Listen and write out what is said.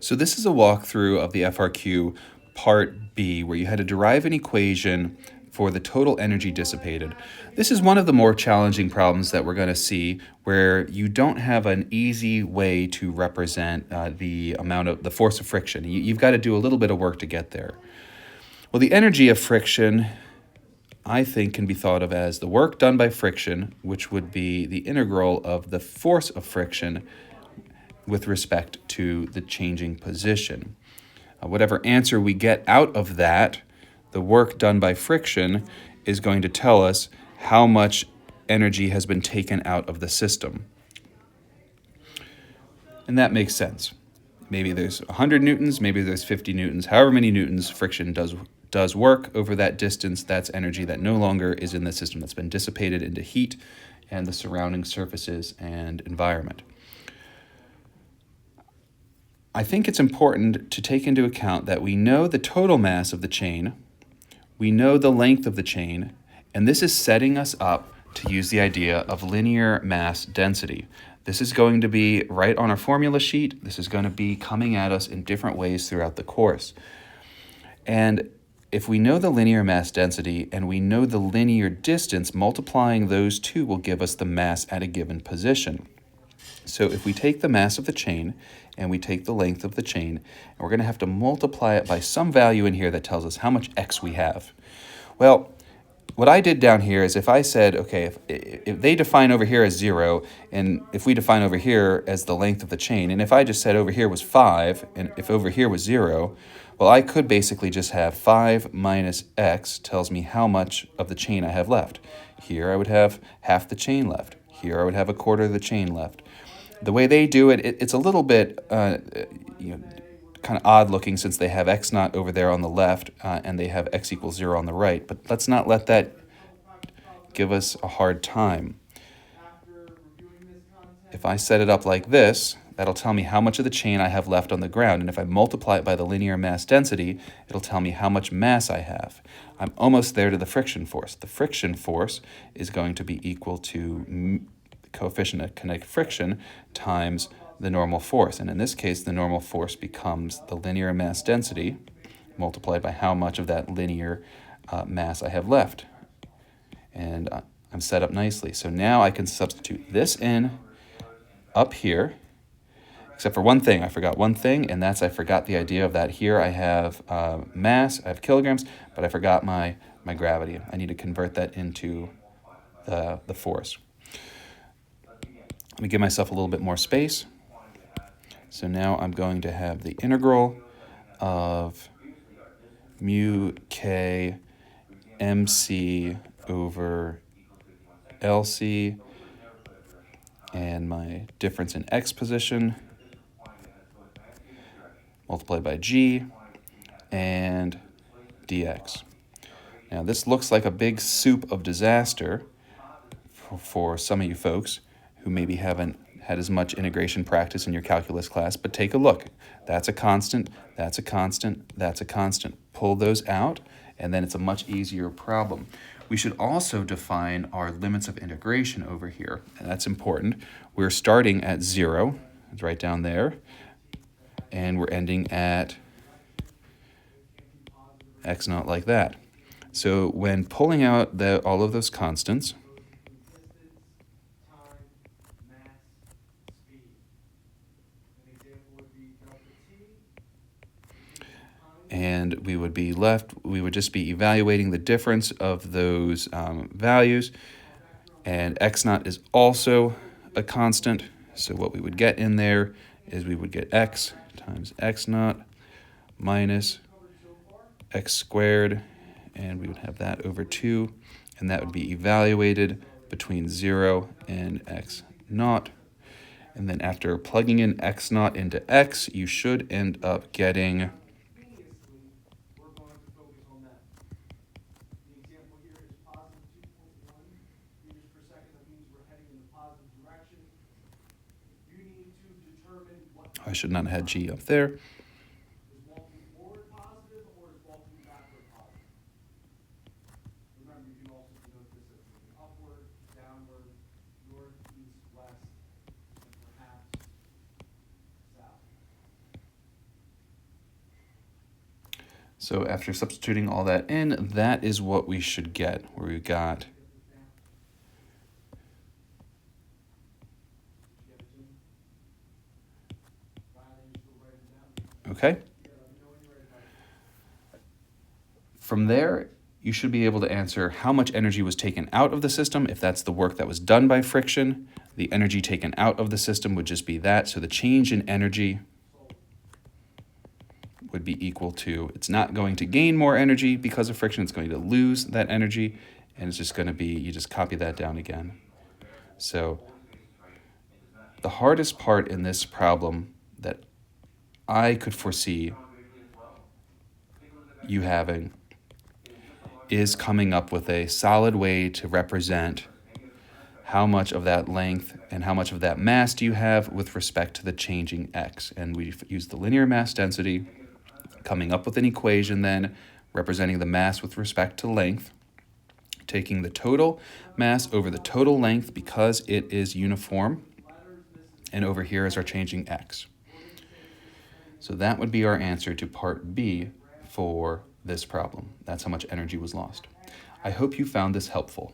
So this is a walkthrough of the FRQ Part B, where you had to derive an equation for the total energy dissipated. This is one of the more challenging problems that we're going to see, where you don't have an easy way to represent the amount of the force of friction. You've got to do a little bit of work to get there. Well, the energy of friction, I think, can be thought of as the work done by friction, which would be the integral of the force of friction with respect to the changing position. Whatever answer we get out of that, the work done by friction is going to tell us how much energy has been taken out of the system. And that makes sense. Maybe there's 100 newtons, maybe there's 50 newtons. However many newtons friction does work over that distance, that's energy that no longer is in the system, that's been dissipated into heat and the surrounding surfaces and environment. I think it's important to take into account that we know the total mass of the chain, we know the length of the chain, and this is setting us up to use the idea of linear mass density. This is going to be right on our formula sheet. This is going to be coming at us in different ways throughout the course. And if we know the linear mass density and we know the linear distance, multiplying those two will give us the mass at a given position. So if we take the mass of the chain and we take the length of the chain, and we're going to have to multiply it by some value in here that tells us how much x we have. Well, what I did down here is if I said, okay, if they define over here as 0, and if we define over here as the length of the chain, and if I just said over here was 5, and if over here was 0, well, I could basically just have 5 minus x tells me how much of the chain I have left. Here I would have half the chain left. Here I would have a quarter of the chain left. The way they do it, it's a little bit kind of odd looking, since they have x naught over there on the left and they have x equals 0 on the right. But let's not let that give us a hard time. If I set it up like this, that'll tell me how much of the chain I have left on the ground. And if I multiply it by the linear mass density, it'll tell me how much mass I have. I'm almost there to the friction force. The friction force is going to be equal to coefficient of kinetic friction times the normal force. And in this case, the normal force becomes the linear mass density multiplied by how much of that linear mass I have left. And I'm set up nicely. So now I can substitute this in up here, except for one thing. I forgot one thing, and that's I forgot the idea of that here. I have mass, I have kilograms, but I forgot my gravity. I need to convert that into the force. Let me give myself a little bit more space. So now I'm going to have the integral of mu k mc over LC and my difference in x position multiplied by g and dx. Now this looks like a big soup of disaster for some of you folks who maybe haven't had as much integration practice in your calculus class, but take a look. That's a constant, that's a constant, that's a constant. Pull those out, and then it's a much easier problem. We should also define our limits of integration over here, and that's important. We're starting at 0, it's right down there, and we're ending at x naught like that. So when pulling out all of those constants, and we would just be evaluating the difference of those values. And x naught is also a constant. So what we would get in there is we would get x times x naught minus x squared, and we would have that over 2. And that would be evaluated between 0 and x naught. And then after plugging in x naught into x, you should end up getting I should not have had G up there. So after substituting all that in, that is what we should get, where we got okay? From there, you should be able to answer how much energy was taken out of the system, if that's the work that was done by friction. The energy taken out of the system would just be that, so the change in energy would be equal to, it's not going to gain more energy because of friction, it's going to lose that energy, and it's just going to be, you just copy that down again. So the hardest part in this problem that I could foresee you having is coming up with a solid way to represent how much of that length and how much of that mass do you have with respect to the changing x. And we use the linear mass density, coming up with an equation then representing the mass with respect to length, taking the total mass over the total length because it is uniform, and over here is our changing x. So that would be our answer to part B for this problem. That's how much energy was lost. I hope you found this helpful.